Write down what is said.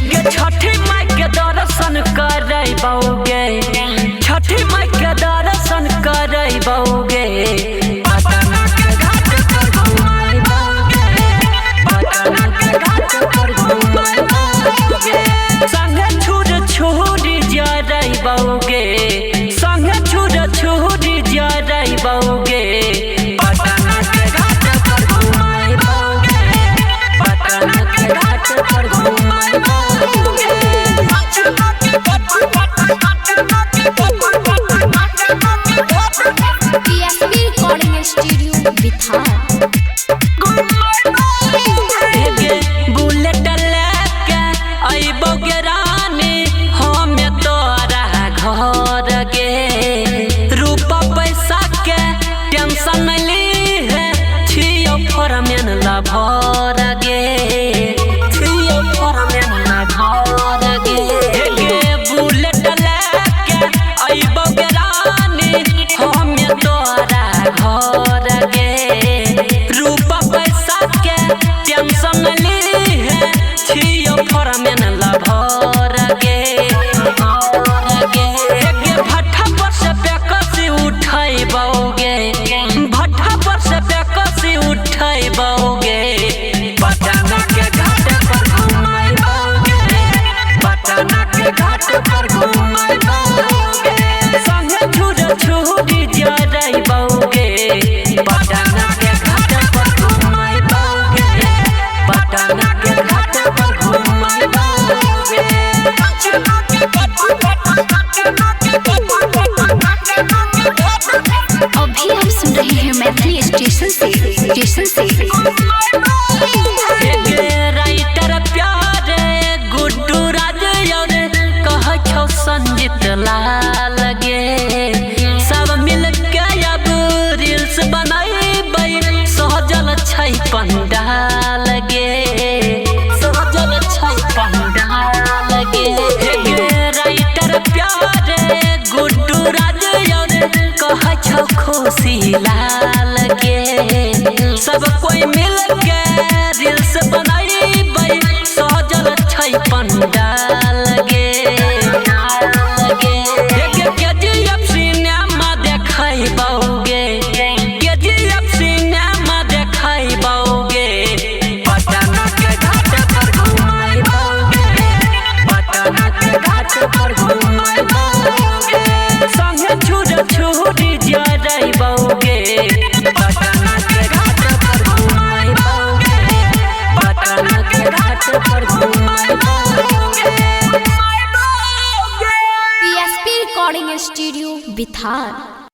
गे छठी माई के दर्शन करबौगे, छठी माई के दर्शन करबौगे। पटना के घाट पर घुमाबौगे, पटना के घाट पर घुमाबौगे। संगे छुर छुरी जरबौगे, संगे छुर छुरी जरबौगे। पटना के घाट पर घुमाबौगे, पटना के घाट पर घुमाबौगे। PSP recording studio बिथार। बुलेट लेके अइबौगे रानी हमे तोरा घर गे। रूपा पैसा के टेंशन नहीं लीहे, छियो फॉर्मेन ला भर गे, छियो फॉर्मेन ला भर गे। बुलेट लेके अइबौगे रानी हमे तोरा घर गे। रूपा पैसा के टेंशन लीहे, छियो फॉर्मेन ला भर गे। भट्ठा पर से बेकसी उठैबौगे, भट्ठा पर से बेकसी उठैबौगे। पटना के घाट पर घुमाबौगे, पटना के घाट पर घुमाबौगे। संगे छुर छुरी जरबौगे, पटना के घाट पर घुमाबौगे, पटना के घाट पर घुमाबौगे। अभी हम सुन रहे हैं मैथिली स्टेशन से। राइटर प्यारे गुड्डू राज और कह छौ संजीत लाल गे। सब मिल के अब रील्स बनैबै, सहजल छै पंडाल गे, सहजल छै पंडाल गे। राइटर प्यारे गुड्डू राज और कह छौ खुशी लाल गे। सब कोई मिल के रील्स बनैबै, सहजल छै पंडाल गे। KGF सिनेमा देखैबौगे, KGF सिनेमा देखैबौगे। पटना के घाट पर घुमाबौगे, पटना के घाट पर घुमाबौगे। संगे छुर छुरी जरबौगे, पटना के घाट पर घुमाबौगे, पटना के घाट पर घुमाबौगे। PSP recording studio बिथार।